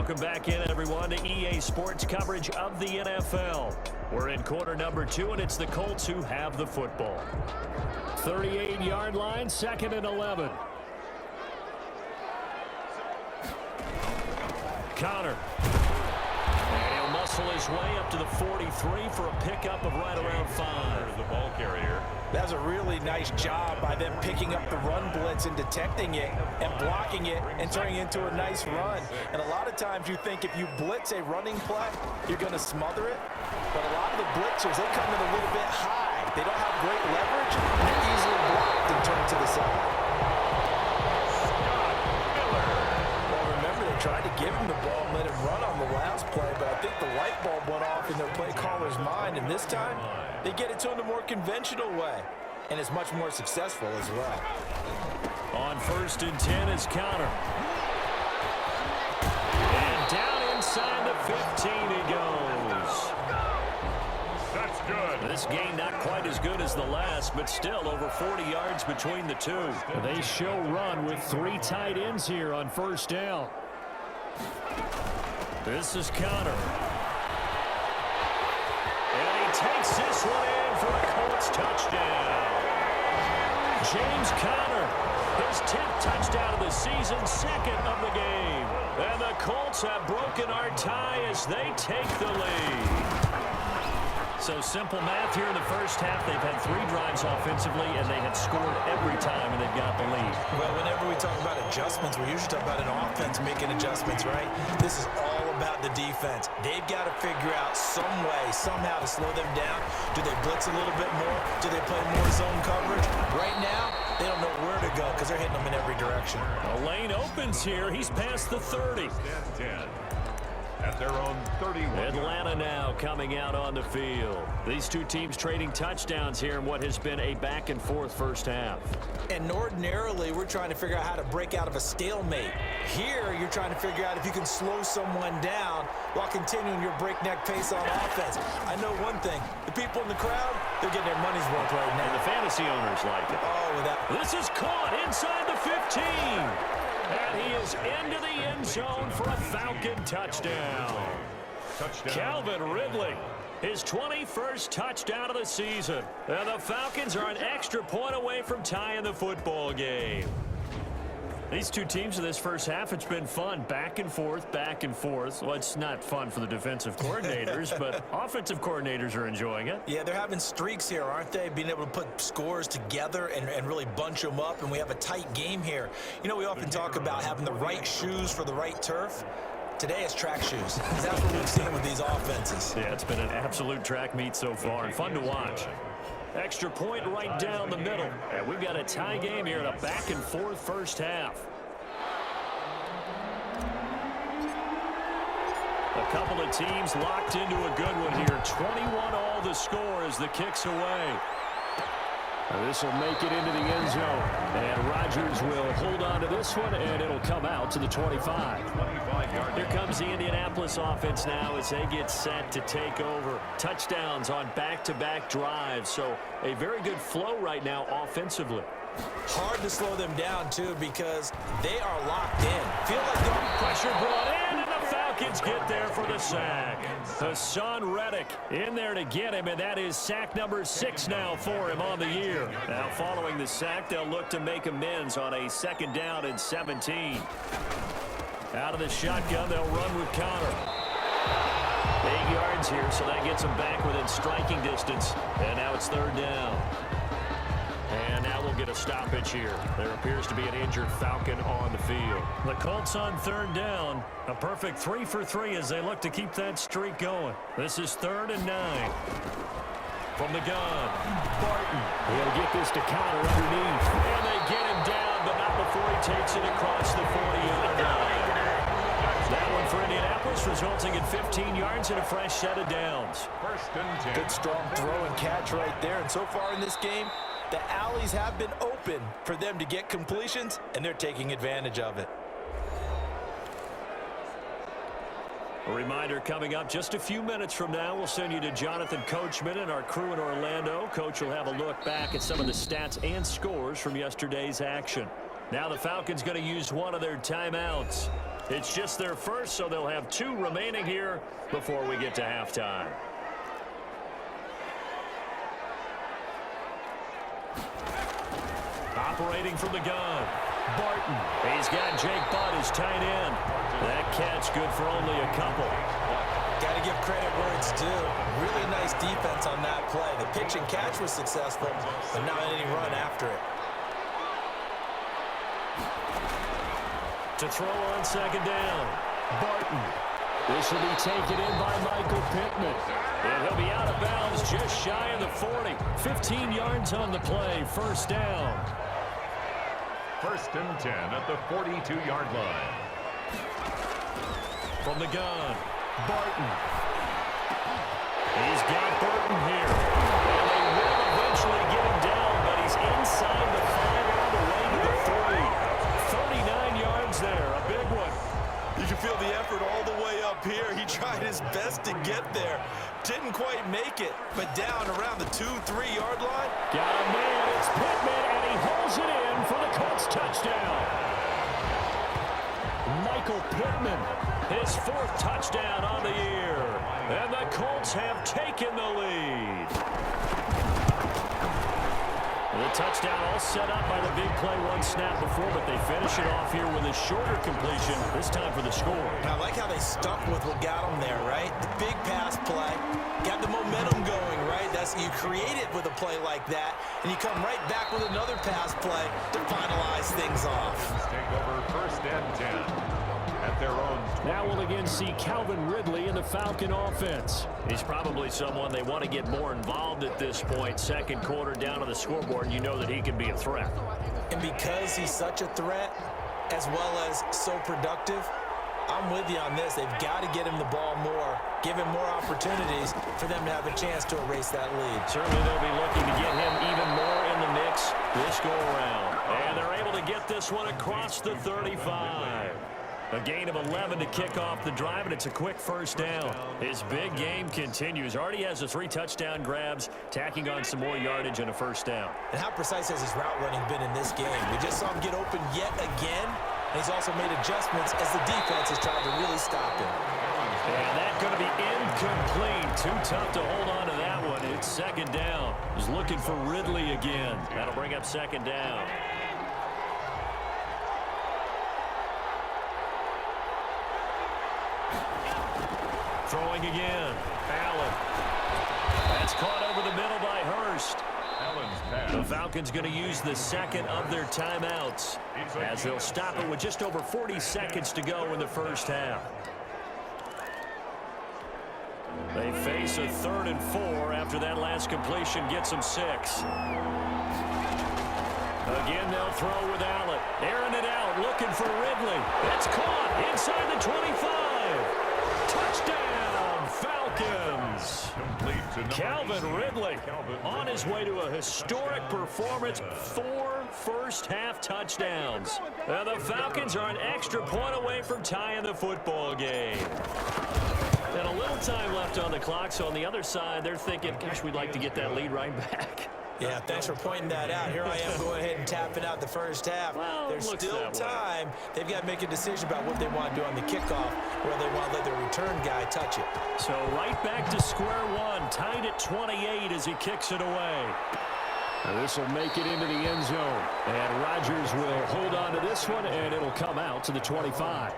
Welcome back in, everyone, to EA Sports coverage of the NFL. We're in quarter number 2, and it's the Colts who have the football. 38-yard line, 2nd and 11. Connor. And he'll muscle his way up to the 43 for a pickup of right around 5. The ball carrier. That's a really nice job by them picking up the run blitz and detecting it and blocking it and turning it into a nice run. And a lot of times you think if you blitz a running play, you're going to smother it. But a lot of the blitzers, they come in a little bit high. They don't have great leverage, and they're easily blocked and turned to the side. Well, remember, they tried to give him the ball and let him run on the last play, but I think the light bulb went off in their play caller's mind, and this time, they get it to him the more conventional way, and it's much more successful as well. On 1st and 10 is Connor. And down inside the 15 he goes. That's good. This game not quite as good as the last, but still over 40 yards between the two. They show run with 3 tight ends here on 1st down. This is Connor. Takes this one in for a Colts touchdown. James Conner, his 10th touchdown of the season, 2nd of the game. And the Colts have broken our tie as they take the lead. So simple math here in the first half. They've had 3 drives offensively, and they had scored every time, and they've got the lead. Well, whenever we talk about adjustments, we usually talk about an offense making adjustments, right? This is all about the defense. They've got to figure out some way, somehow to slow them down. Do they blitz a little bit more? Do they play more zone coverage? Right now, they don't know where to go because they're hitting them in every direction. A lane opens here. He's past the 30. 10. At their own 31. Atlanta now coming out on the field. These two teams trading touchdowns here in what has been a back-and-forth first half. And ordinarily, we're trying to figure out how to break out of a stalemate. Here, you're trying to figure out if you can slow someone down while continuing your breakneck pace on offense. I know one thing. The people in the crowd, they're getting their money's worth right now. And the fantasy owners like it. Oh, without... This is caught inside the 15. And he is into the end zone for a Falcon touchdown. Calvin Ridley, his 21st touchdown of the season. And the Falcons are an extra point away from tying the football game. These two teams in this first half, it's been fun. Back and forth, back and forth. Well, it's not fun for the defensive coordinators, but offensive coordinators are enjoying it. Yeah, they're having streaks here, aren't they? Being able to put scores together and really bunch them up, and we have a tight game here. You know, we often talk about having the right shoes for the right turf. Today it's track shoes. That's what we've seen with these offenses. Yeah, it's been an absolute track meet so far and fun to watch. Extra point right down the middle. And we've got a tie game here in a back-and-forth first half. A couple of teams locked into a good one here. 21 all the score as the kick's away. This will make it into the end zone. And Rodgers will hold on to this one, and it'll come out to the 25. Here comes the Indianapolis offense now as they get set to take over. Touchdowns on back-to-back drives. So a very good flow right now offensively. Hard to slow them down, too, because they are locked in. Feel like they're pressure brought in, and the Falcons get there for the sack. Hassan Reddick in there to get him, and that is sack number 6 now for him on the year. Now following the sack, they'll look to make amends on a 2nd down and 17. Out of the shotgun, they'll run with Connor. 8 yards here, so that gets them back within striking distance. And now it's 3rd down. And now we'll get a stoppage here. There appears to be an injured Falcon on the field. The Colts on 3rd down. A perfect 3 for 3 as they look to keep that streak going. This is 3rd and 9. From the gun, Barton. He'll get this to Connor underneath. And they get him down, but not before he takes it across the 40-yard line. That one for Indianapolis, resulting in 15 yards and a fresh set of downs. 1st and 10. Good strong throw and catch right there. And so far in this game, the alleys have been open for them to get completions, and they're taking advantage of it. A reminder coming up just a few minutes from now, we'll send you to Jonathan Coachman and our crew in Orlando. Coach will have a look back at some of the stats and scores from yesterday's action. Now the Falcons going to use one of their timeouts. It's just their first, so they'll have 2 remaining here before we get to halftime. Operating from the gun, Barton. He's got Jake Butt as tight end. That catch good for only a couple. Got to give credit where it's due. Really nice defense on that play. The pitch and catch was successful, but not any run after it. To throw on second down, Barton. This will be taken in by Michael Pittman. And he'll be out of bounds just shy of the 40. 15 yards on the play, first down. 1st and 10 at the 42-yard line. From the gun, Barton. He's got Burton here. And they will eventually get him down, but he's inside the 5 all the way to the 3. 39 yards there, a big one. You can feel the effort all the way up here. He tried his best to get there. Didn't quite make it, but down around the 2-3 yard line. Got a man, it's Pittman, and he holds it in for the Colts touchdown. Michael Pittman, his 4th touchdown on the year. And the Colts have taken the lead. The touchdown all set up by the big play one snap before, but they finish it off here with a shorter completion, this time for the score. And I like how they stuck with what got them there, right? The big pass play, got the momentum going, right? That's, you create it with a play like that, and you come right back with another pass play to finalize things off. Take over 1st and 10 at their own. Now we'll again see Calvin Ridley in the Falcon offense. He's probably someone they want to get more involved at this point. Second quarter down on the scoreboard, you know that he can be a threat. And because he's such a threat, as well as so productive, I'm with you on this. They've got to get him the ball more, give him more opportunities for them to have a chance to erase that lead. Certainly they'll be looking to get him even more in the mix this go-around. And they're able to get this one across the 35. A gain of 11 to kick off the drive, and it's a quick first down. His big game continues. Already has the 3 touchdown grabs, tacking on some more yardage and a first down. And how precise has his route running been in this game? We just saw him get open yet again, and he's also made adjustments as the defense has tried to really stop him. And that's going to be incomplete. Too tough to hold on to that one. It's second down. He's looking for Ridley again. That'll bring up second down. Throwing again. Allen. That's caught over the middle by Hurst. The Falcons going to use the second of their timeouts as they'll stop it with just over 40 seconds to go in the first half. They face a 3rd and 4 after that last completion gets them 6. Again, they'll throw with Allen. Airing it out, looking for Ridley. It's caught inside the 25. Touchdown, Falcons. Calvin Ridley on his way to a historic performance. 4 first-half touchdowns. And the Falcons are an extra point away from tying the football game. And a little time left on the clock, so on the other side, they're thinking, gosh, we'd like to get that lead right back. Yeah, thanks for pointing that out. Here I am going ahead and tapping out the first half. Well, there's still time. They've got to make a decision about what they want to do on the kickoff, where they want to let their return guy touch it. So right back to square one, tied at 28 as he kicks it away. This will make it into the end zone. And Rodgers will hold on to this one, and it'll come out to the 25.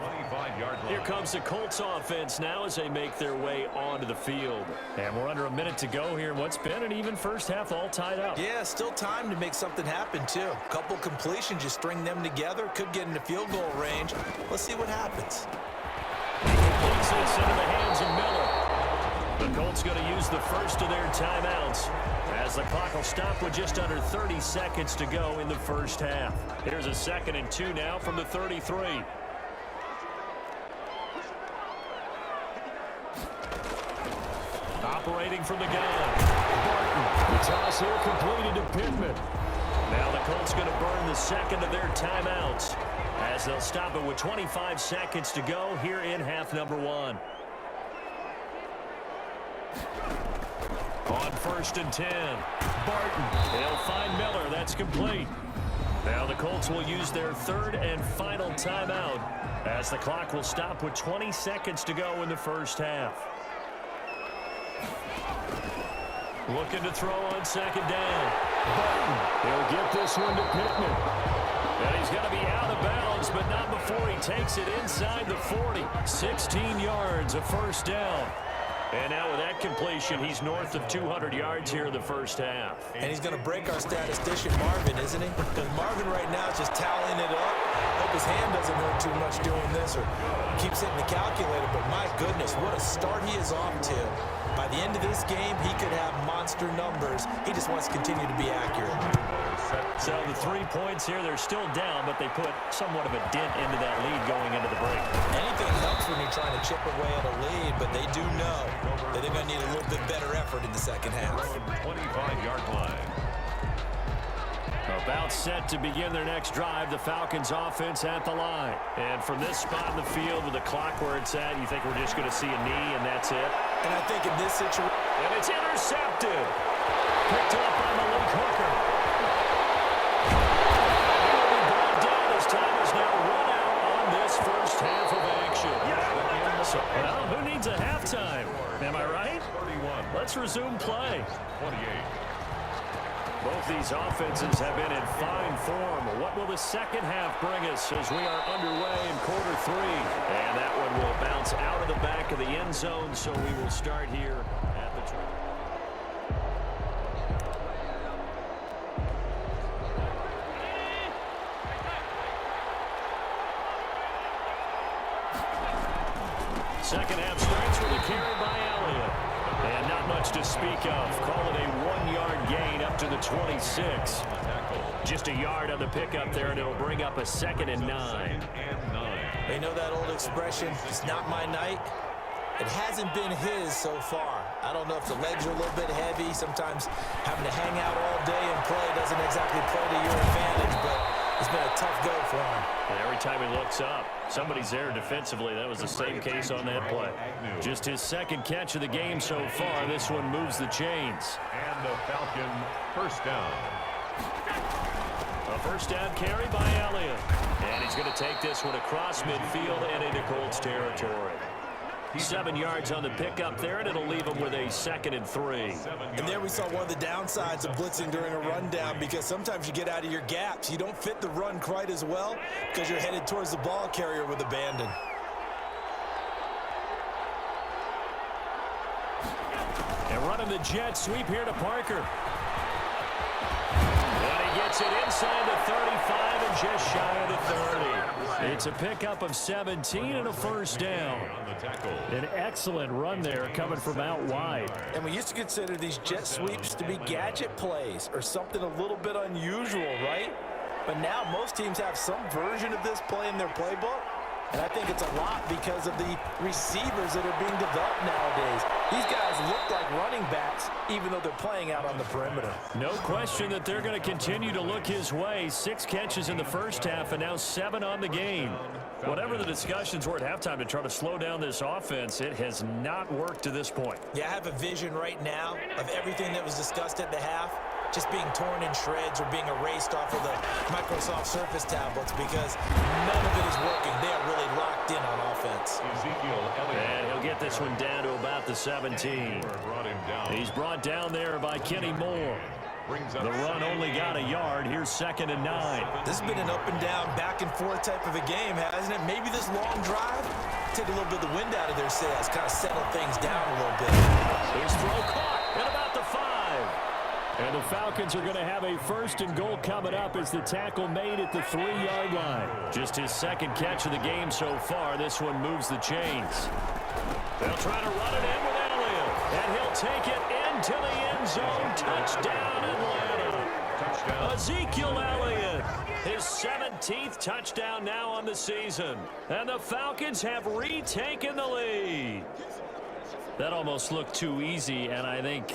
Here comes the Colts offense now as they make their way onto the field. And we're under a minute to go here in what's been an even first half, all tied up. Yeah, still time to make something happen, too. A couple completions, you string them together, could get into field goal range. Let's see what happens. He completes this into the hands of Miller. The Colts going to use the first of their timeouts as the clock will stop with just under 30 seconds to go in the first half. Here's a 2nd and 2 now from the 33. Operating from the gun. Barton. The toss here completed to Pittman. Now the Colts going to burn the second of their timeouts as they'll stop it with 25 seconds to go here in half number 1. On 1st and 10. Barton. They'll find Miller. That's complete. Now the Colts will use their third and final timeout as the clock will stop with 20 seconds to go in the first half. Looking to throw on second down. Button. He'll get this one to Pittman. And he's going to be out of bounds, but not before he takes it inside the 40. 16 yards, a first down. And now with that completion, he's north of 200 yards here in the first half. And he's going to break our statistician Marvin, isn't he? Because Marvin right now is just tallying it up. Hope his hand doesn't hurt too much doing this or keeps hitting the calculator. But my goodness, what a start he is off to. By the end of this game, he could have monster numbers. He just wants to continue to be accurate. So the 3 points here, they're still down, but they put somewhat of a dent into that lead going into the break. Anything helps when you're trying to chip away at a lead, but they do know that they're going to need a little bit better effort in the second half. 25-yard line. About set to begin their next drive, the Falcons offense at the line. And from this spot in the field with the clock where it's at, you think we're just going to see a knee and that's it? And I think in this situation... And it's intercepted. Picked up by Malik Hooker. He will be brought down as time is now run out on this first half of action. So, well, who needs a halftime? Am I right? 31. Let's resume play. 28. Both these offenses have been in fine form. What will the second half bring us as we are underway in quarter three? And that one will bounce out of the back of the end zone, so we will start here at the try. Second half starts with a carry by Elliott. And not much to speak of. Call it a 1-yard gain up to the 26. Just a yard on the pickup there, and it'll bring up a 2nd and 9. They know that old expression, it's not my night. It hasn't been his so far. I don't know if the legs are a little bit heavy. Sometimes having to hang out all day and play doesn't exactly play to your advantage, but it's been a tough go for him. And every time he looks up, somebody's there defensively. That was the same case on that play. Just his second catch of the game so far. This one moves the chains. And the Falcon first down. A first down carry by Elliott. And he's going to take this one across midfield and into Colts territory. 7 yards on the pickup there, and it'll leave him with a 2nd and 3. And there we saw one of the downsides of blitzing during a rundown, because sometimes you get out of your gaps. You don't fit the run quite as well because you're headed towards the ball carrier with abandon. And running the jet sweep here to Parker. And he gets it inside the 35 and just shy of the 30. It's a pickup of 17 and a first down. An excellent run there coming from out wide. And we used to consider these jet sweeps to be gadget plays or something a little bit unusual, right? But now most teams have some version of this play in their playbook. And I think it's a lot because of the receivers that are being developed nowadays. These guys look like running backs, even though they're playing out on the perimeter. No question that they're going to continue to look his way. 6 catches in the first half and now 7 on the game. Whatever the discussions were at halftime to try to slow down this offense, it has not worked to this point. Yeah, I have a vision right now of everything that was discussed at the half just being torn in shreds or being erased off of the Microsoft Surface tablets because none of it is working. They are really locked in on offense. And he'll get this one down to about the 17. He's brought down there by Kenny Moore. The run only got a yard. Here's 2nd and 9. This has been an up and down, back and forth type of a game, hasn't it? Maybe this long drive take a little bit of the wind out of their sails, kind of settle things down a little bit. His throw caught at about the 5. And the Falcons are going to have a 1st and goal coming up as the tackle made at the 3-yard line. Just his 2nd catch of the game so far. This one moves the chains. They'll try to run it in with Elliott. And he'll take it into the end zone. Touchdown, Atlanta. Touchdown. Ezekiel Elliott. His 17th touchdown now on the season. And the Falcons have retaken the lead. That almost looked too easy, and I think